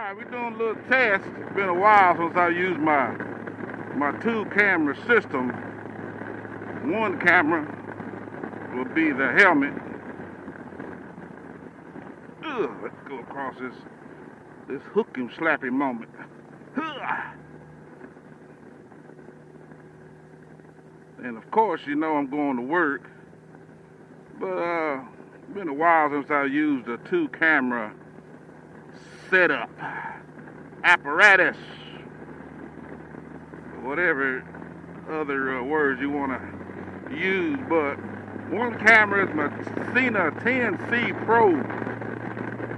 Alright, we're doing a little test. It's been a while since I used my two camera system. One camera will be the helmet. Let's go across this hook and slappy moment. And of course, you know I'm going to work. But it's been a while since I used a two camera setup, apparatus, whatever other words you want to use. But one camera is my Sena 10C Pro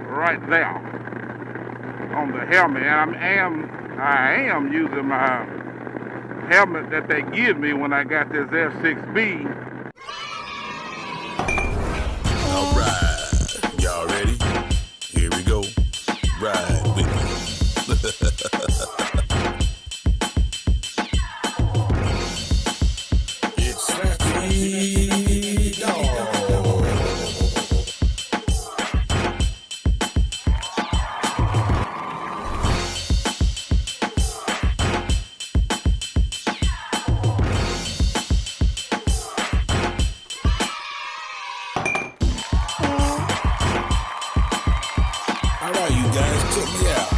right there on the helmet, and I am using my helmet that they give me when I got this F6B. All right, y'all ready? Here we go. Ride with me. It's lappydog. Alright, you guys, check me out.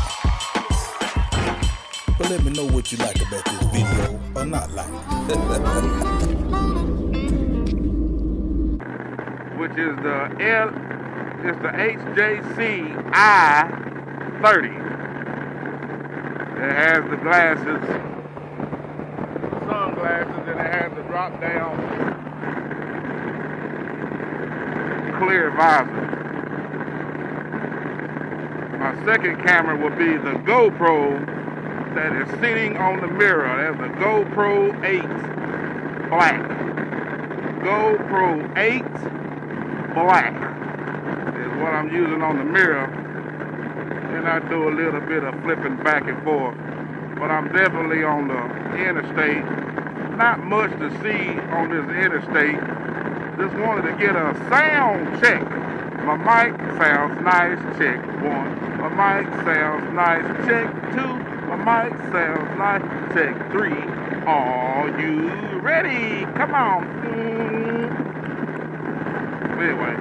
But let me know what you like about this video or not like. Which is the HJC I-30. It has the glasses, sunglasses, and it has the drop down clear visor. My second camera will be the GoPro that is sitting on the mirror. That's the GoPro 8 Black. GoPro 8 Black is what I'm using on the mirror. And I do a little bit of flipping back and forth. But I'm definitely on the interstate. Not much to see on this interstate. Just wanted to get a sound check. My mic sounds nice, check one. My mic sounds nice, check two. My mic sounds nice, check three. Are you ready? Come on. Anyway,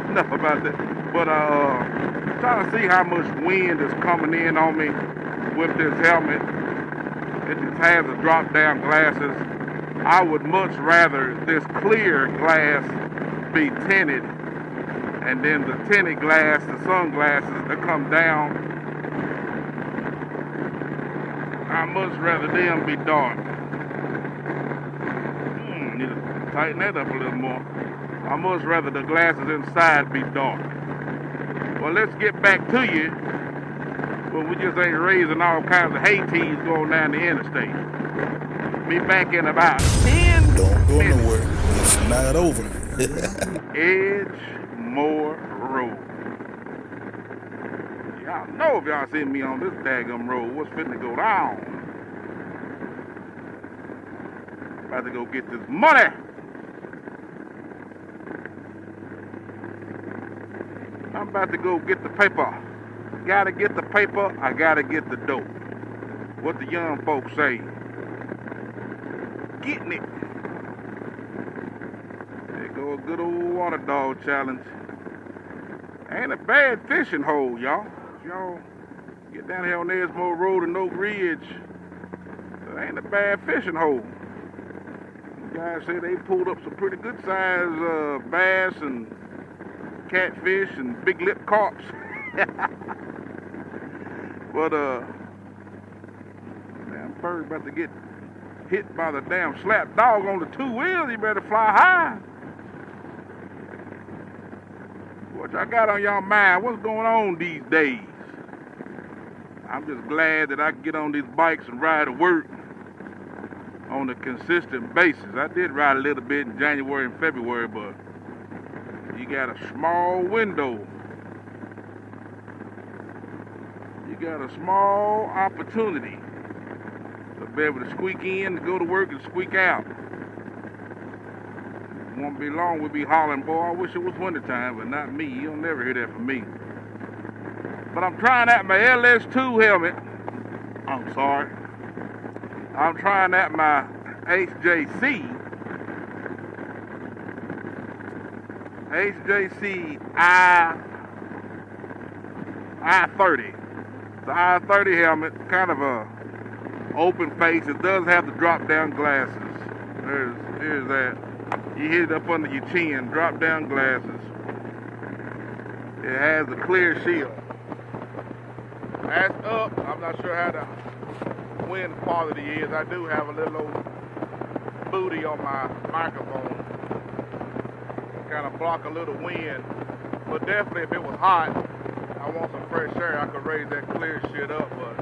enough about that. But trying to see how much wind is coming in on me with this helmet. It just has the drop down glasses. I would much rather this clear glass be tinted, and then the tinted glass, the sunglasses that come down, I'd much rather them be dark. Need to tighten that up a little more. I'd much rather the glasses inside be dark. Well, let's get back to you. Well, we just ain't raising all kinds of hay-tees going down the interstate. Be back in about 10 Don't go minutes. nowhere. It's not over. Edgemore Road. Y'all know if y'all see me on this daggum road, what's fitting to go down. About to go get this money. I'm about to go get the paper. Gotta get the paper, I gotta get the dope. What the young folks say. Getting it. There go a good old water dog challenge. Ain't a bad fishing hole, y'all. Y'all get down here on Edgemore Road and Oak Ridge. It ain't a bad fishing hole. You guys say they pulled up some pretty good size bass and catfish and big lip carps. But damn bird about to get hit by the damn slap dog on the two wheels. He better fly high. What y'all got on y'all mind? What's going on these days? I'm just glad that I can get on these bikes and ride to work on a consistent basis. I did ride a little bit in January and February, but you got a small window. You got a small opportunity to be able to squeak in, to go to work, and squeak out. Won't be long, we'll be hollering, boy, I wish it was wintertime, but not me. You'll never hear that from me. But I'm trying out my LS2 helmet. I'm sorry. I'm trying out my HJC I30. The I30 helmet, kind of a open face. It does have the drop down glasses. Here's that. You hit it up under your chin, drop down glasses. It has a clear shield. That's up. I'm not sure how the wind quality is. I do have a little old booty on my microphone. Kind of block a little wind. But definitely if it was hot, I want some fresh air, I could raise that clear shit up. But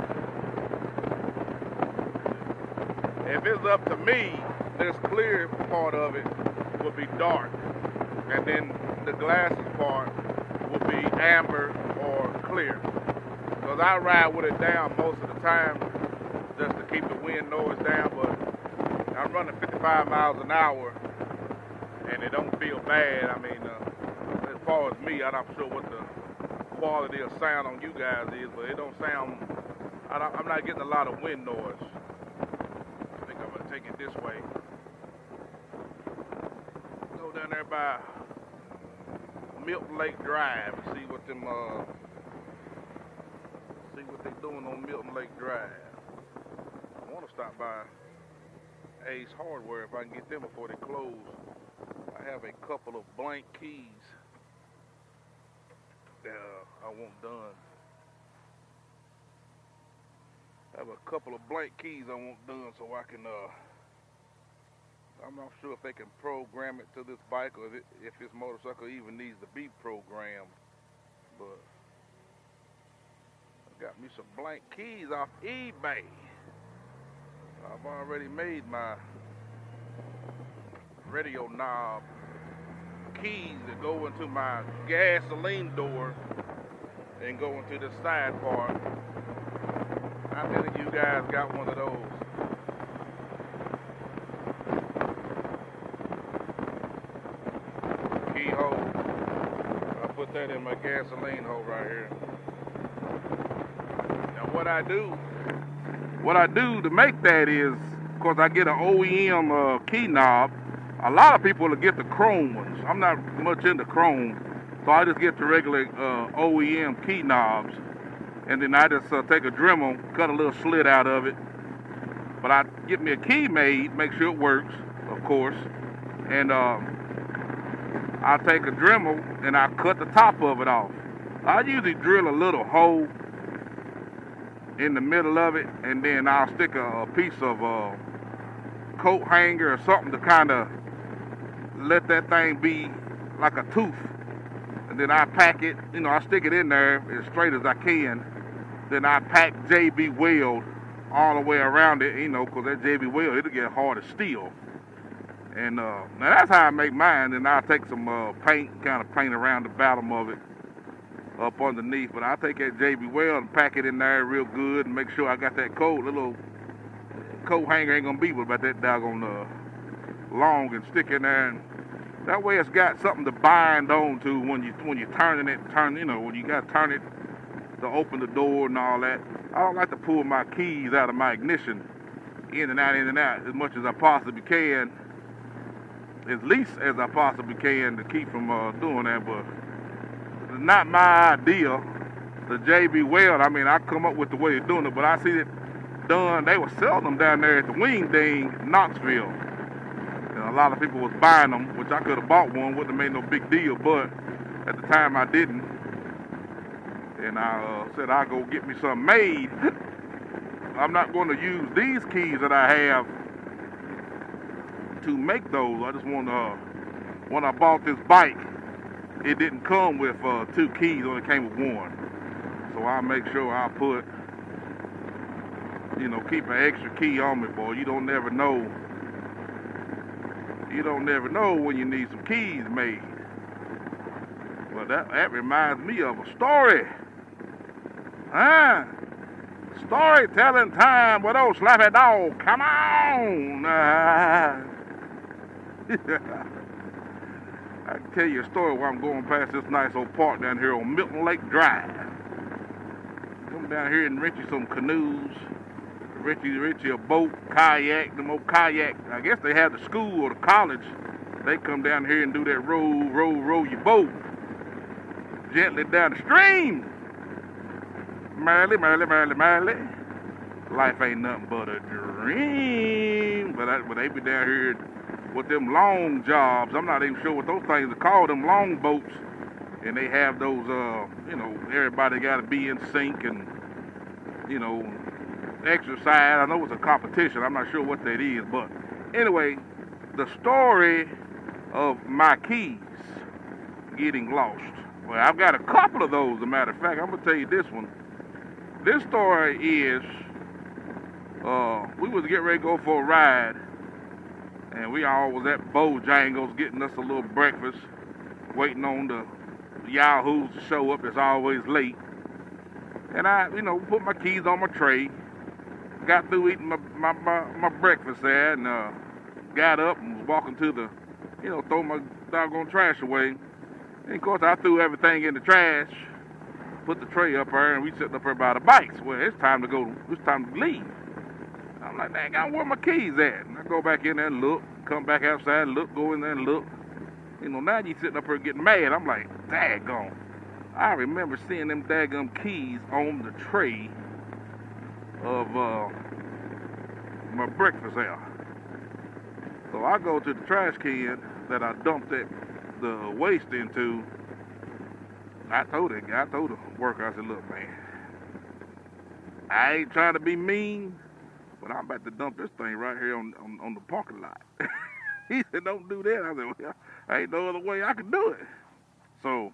if it's up to me, this clear part of it will be dark. And then the glasses part will be amber or clear. Because I ride with it down most of the time just to keep the wind noise down, but I'm running 55 miles an hour and it don't feel bad. I mean, as far as me, I'm not sure what the quality of sound on you guys is, but it don't sound, I'm not getting a lot of wind noise. I think I'm gonna take it this way. Go down there by Milton Lake Drive and see what them, see what they doing on Milton Lake Drive. I want to stop by Ace Hardware if I can get them before they close. I have a couple of blank keys that I want done. I have a couple of blank keys I want done so I can, I'm not sure if they can program it to this bike or if this motorcycle even needs to be programmed, but I got me some blank keys off eBay. I've already made my radio knob keys that go into my gasoline door and go into the side part. How many of you guys got one of those? Keyhole. I put that in my gasoline hole right here. Now what I do to make that is, of course, I get an OEM key knob. A lot of people will get the chrome ones. I'm not much into chrome, so I just get the regular OEM key knobs, and then I just take a Dremel, cut a little slit out of it. But I get me a key made, make sure it works, of course, and I take a Dremel and I cut the top of it off. I usually drill a little hole in the middle of it, and then I'll stick a piece of coat hanger or something to kind of let that thing be like a tooth, and then I pack it, you know, I stick it in there as straight as I can, then I pack JB weld all the way around it, you know, because that JB weld, it'll get hard as steel. And now that's how I make mine. Then I'll take some paint, kind of paint around the bottom of it up underneath, but I'll take that JB weld and pack it in there real good and make sure I got that coat. The little coat hanger ain't gonna be but about that doggone long and stick in there, and that way it's got something to bind on to when you're turning it, you know, when you gotta turn it to open the door and all that. I don't like to pull my keys out of my ignition in and out as much as I possibly can, as least as I possibly can, to keep from doing that. But it's not my idea. The JB weld, I mean, I come up with the way of doing it, but I see it done. They were selling them down there at the Wing Ding, Knoxville. And a lot of people was buying them, which I could have bought one, wouldn't have made no big deal, but at the time I didn't. And I said I'll go get me some made. I'm not going to use these keys that I have to make those. I just want to, when I bought this bike, it didn't come with 2 keys, only came with 1. So I'll make sure I put, you know, keep an extra key on me, boy. You don't never know. You don't never know when you need some keys made. Well, that reminds me of a story. Storytelling time with old lappydog. Come on. I can tell you a story while I'm going past this nice old park down here on Milton Lake Drive. come down here and rent you some canoes, rent you a boat, kayak, them old kayak. I guess they have the school or the college. They come down here and do that row your boat gently down the stream. Merrily. Life ain't nothing but a dream. But they be down here with them long jobs. I'm not even sure what those things are called, them long boats. And they have those, you know, everybody got to be in sync and, you know, exercise. I know it's a competition. I'm not sure what that is. But anyway, the story of my keys getting lost. Well, I've got a couple of those, as a matter of fact. I'm going to tell you this one. This story is, we was getting ready to go for a ride, and we all was at Bojangles getting us a little breakfast, waiting on the yahoos to show up. It's always late. And I, you know, put my keys on my tray, got through eating my breakfast there, and got up and was walking to the, you know, throw my doggone trash away. And of course, I threw everything in the trash, put the tray up there, and we sitting up there by the bikes. Well, it's time to go, it's time to leave. I'm like, dang, where my keys at? And I go back in there and look, come back outside and look, go in there and look. You know, now you sitting up here getting mad. I'm like, daggone. I remember seeing them daggum keys on the tray of my breakfast there. So I go to the trash can that I dumped the waste into. I told the worker, I said, look, man, I ain't trying to be mean, but I'm about to dump this thing right here on the parking lot. He said, don't do that. I said, well, ain't no other way I can do it. So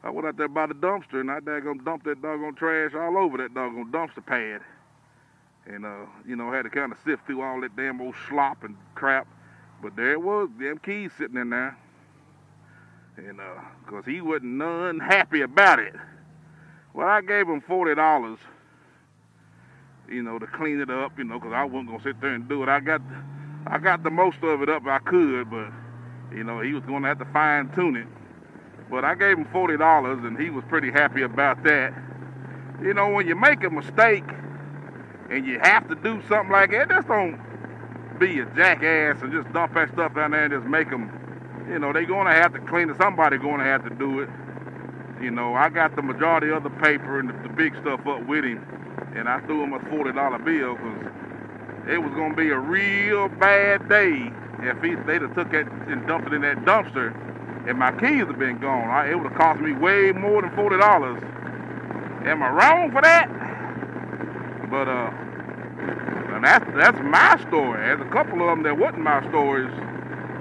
I went out there by the dumpster, and I daggone dumped that doggone trash all over that doggone dumpster pad. And, you know, had to kind of sift through all that damn old slop and crap. But there it was, them keys sitting in there. And, because he wasn't none happy about it. Well, I gave him $40, you know, to clean it up, you know, because I wasn't going to sit there and do it. I got the most of it up I could, but, you know, he was going to have to fine-tune it. But I gave him $40, and he was pretty happy about that. You know, when you make a mistake and you have to do something like that, just don't be a jackass and just dump that stuff down there and just make them, you know, they're going to have to clean it. Somebody's going to have to do it. You know, I got the majority of the paper and the big stuff up with him, and I threw him a $40 bill because it was going to be a real bad day if they'd have took it and dumped it in that dumpster and my keys have been gone. It would have cost me way more than $40. Am I wrong for that? But, and that's my story. There's a couple of them that wasn't my stories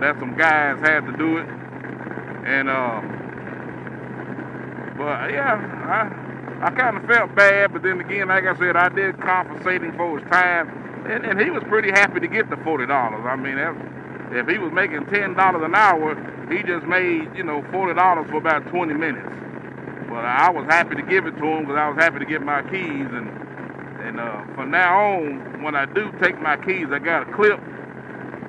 that some guys had to do it. And, but yeah, I kind of felt bad, but then again, like I said, I did compensate him for his time, and he was pretty happy to get the $40. I mean, if he was making $10 an hour, he just made, you know, $40 for about 20 minutes. But I was happy to give it to him because I was happy to get my keys, and from now on, when I do take my keys, I got a clip.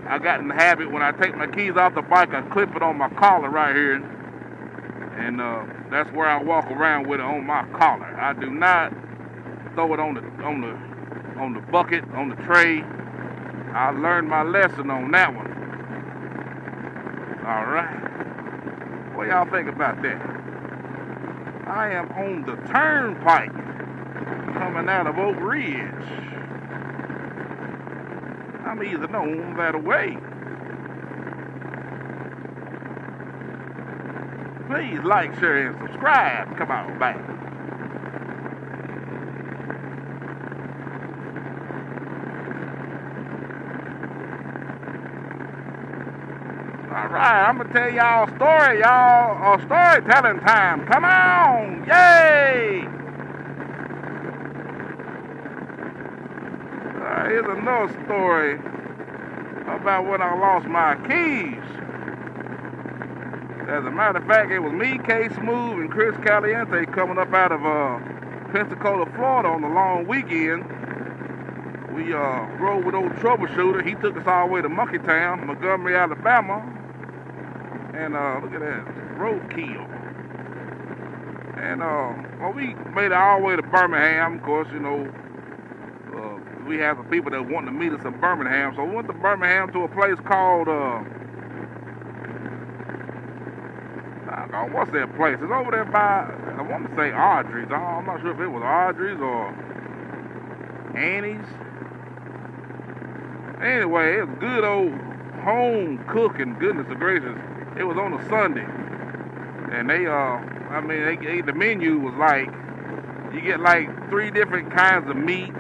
I got in the habit, when I take my keys off the bike, I clip it on my collar right here, and that's where I walk around with it, on my collar. I do not throw it on the bucket, on the tray. I learned my lesson on that one. All right. What y'all think about that? I am on the turnpike coming out of Oak Ridge. I'm either on that way. Please like, share, and subscribe. Come on back. All right, I'm gonna tell y'all a story, y'all. Storytelling time. Come on, yay! Here's another story about when I lost my keys. As a matter of fact, it was me, K Smooth, and Chris Caliente coming up out of Pensacola, Florida on the long weekend. We rode with old Troubleshooter. He took us all the way to Monkeytown, Montgomery, Alabama. And look at that, roadkill. And well, we made it all the way to Birmingham. Of course, you know, we have some people that want to meet us in Birmingham. So we went to Birmingham to a place called, what's that place? It's over there by, I want to say Audrey's. I'm not sure if it was Audrey's or Annie's. Anyway, it was good old home cooking, goodness gracious. It was on a Sunday. And they, the menu was like, you get like 3 different kinds of meats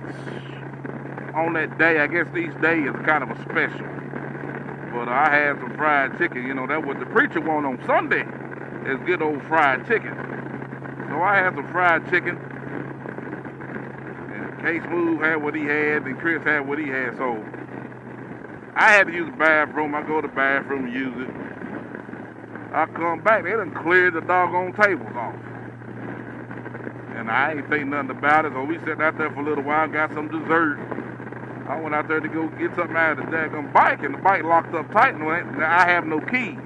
on that day. I guess each day is kind of a special. But I had some fried chicken. You know, that's what the preacher want on Sunday, is good old fried chicken. So I had some fried chicken. And K-Smooth had what he had, and Chris had what he had. So I had to use the bathroom. I go to the bathroom and use it. I come back, they done cleared the doggone tables off. And I ain't think nothing about it, so we sat out there for a little while, got some dessert. I went out there to go get something out of the daggone bike, and the bike locked up tight, and I have no keys.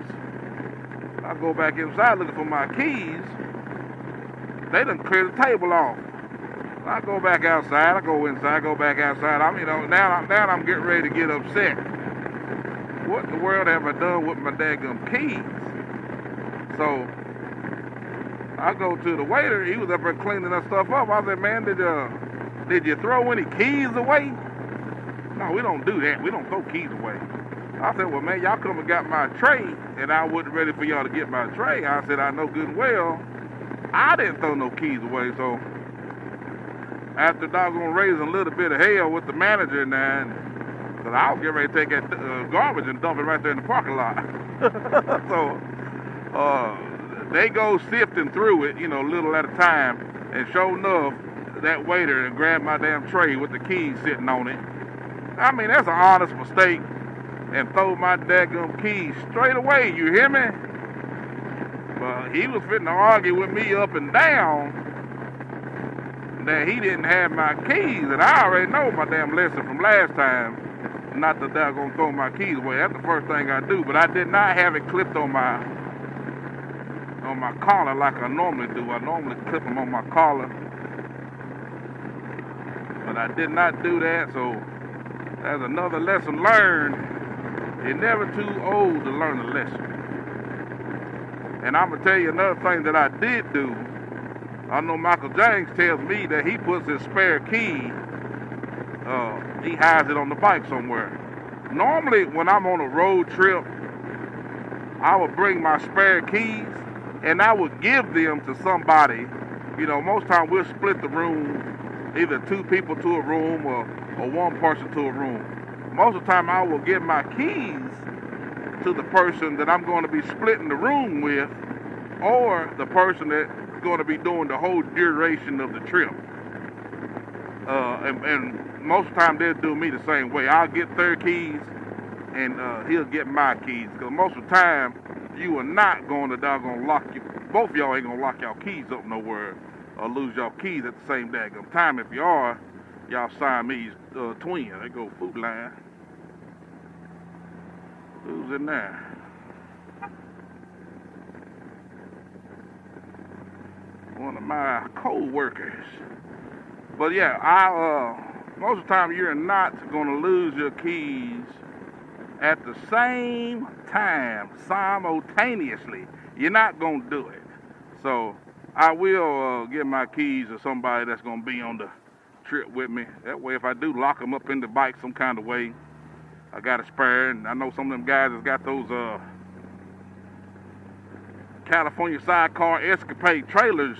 I go back inside looking for my keys. They done cleared the table off. I go back outside, I go inside, go back outside. Now I'm getting ready to get upset. What in the world have I done with my daggone keys? So I go to the waiter. He was up there cleaning that stuff up. I said, man, did you throw any keys away? No, we don't do that. We don't throw keys away. I said, well, man, y'all come and got my tray, and I wasn't ready for y'all to get my tray. I said, I know good and well I didn't throw no keys away. So after doggone raising a little bit of hell with the manager and that, because I was getting ready to take that garbage and dump it right there in the parking lot. So they go sifting through it, you know, little at a time, and sure enough, that waiter grabbed my damn tray with the keys sitting on it. I mean, that's an honest mistake, and throw my daggum keys straight away, you hear me? But he was fitting to argue with me up and down that he didn't have my keys, and I already know my damn lesson from last time, not that they're gonna throw my keys away. That's the first thing I do, but I did not have it clipped on my collar like I normally do. I normally clip them on my collar, but I did not do that. So that's another lesson learned. You're never too old to learn a lesson. And I'm gonna tell you another thing that I did do. I know Michael James tells me that he puts his spare key, he hides it on the bike somewhere. Normally when I'm on a road trip, I would bring my spare keys and I would give them to somebody. You know, most time we'll split the room, either 2 people to a room or 1 person to a room. Most of the time I will give my keys to the person that I'm going to be splitting the room with, or the person that's going to be doing the whole duration of the trip. And most of the time they'll do me the same way. I'll get their keys and he'll get my keys. Because most of the time you are not going to doggone lock you. Both of y'all ain't going to lock y'all keys up nowhere or lose y'all keys at the same daggone time. If you are, y'all Siamese twins. They go food line. Who's in there? One of my co-workers. But yeah, most of the time you're not going to lose your keys at the same time, simultaneously. You're not going to do it. So I will give my keys to somebody that's going to be on the trip with me. That way, if I do lock them up in the bike some kind of way, I got a spare. And I know some of them guys has got those California sidecar Escapade trailers.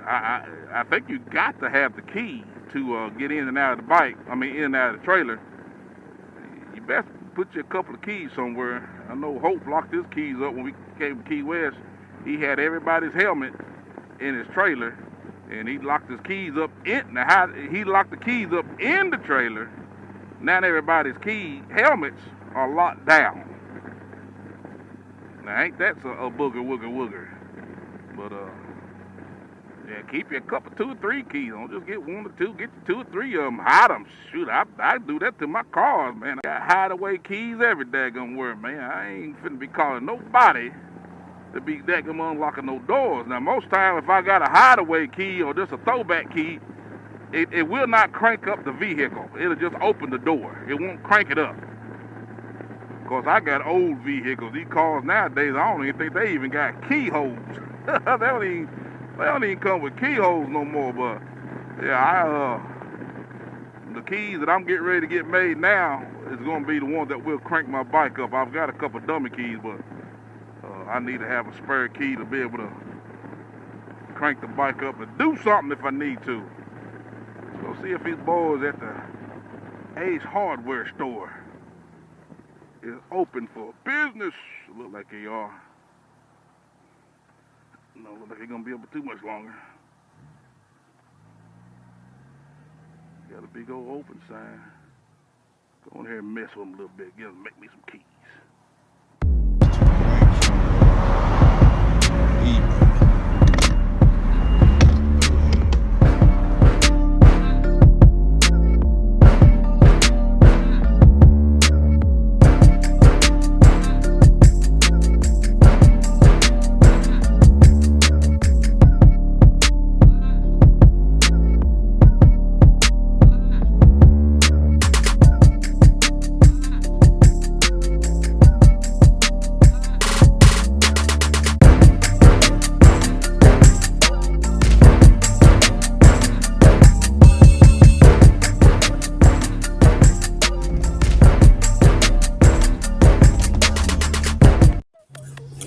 I think you got to have the key to get in and out of the bike. I mean, in and out of the trailer. You best put you a couple of keys somewhere. I know Hope locked his keys up when we came to Key West. He had everybody's helmet in his trailer, and he locked his keys up he locked the keys up in the trailer. Now everybody's helmets are locked down. Now ain't that a booger wooger wooger? But yeah, keep you a couple, 2 or 3 keys. Don't just get 1 or 2. Get 2 or 3 of them. Hide them. Shoot, I do that to my cars, man. I got hideaway keys every daggone word, man. I ain't finna be calling nobody to be them unlocking no doors. Now, most times, if I got a hideaway key or just a throwback key, it will not crank up the vehicle. It'll just open the door. It won't crank it up. Because I got old vehicles. These cars nowadays, I don't even think they even got keyholes. they don't even come with keyholes no more. But yeah, the keys that I'm getting ready to get made now is going to be the one that will crank my bike up. I've got a couple dummy keys, but I need to have a spare key to be able to crank the bike up and do something if I need to. So see if these boys at the Ace Hardware store is open for business. Look like they are. No, look like they're gonna be open too much longer. Got a big old open sign. Go in here and mess with them a little bit. Make me some keys.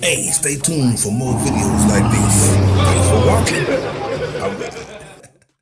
Hey, stay tuned for more videos like this. Thanks for watching.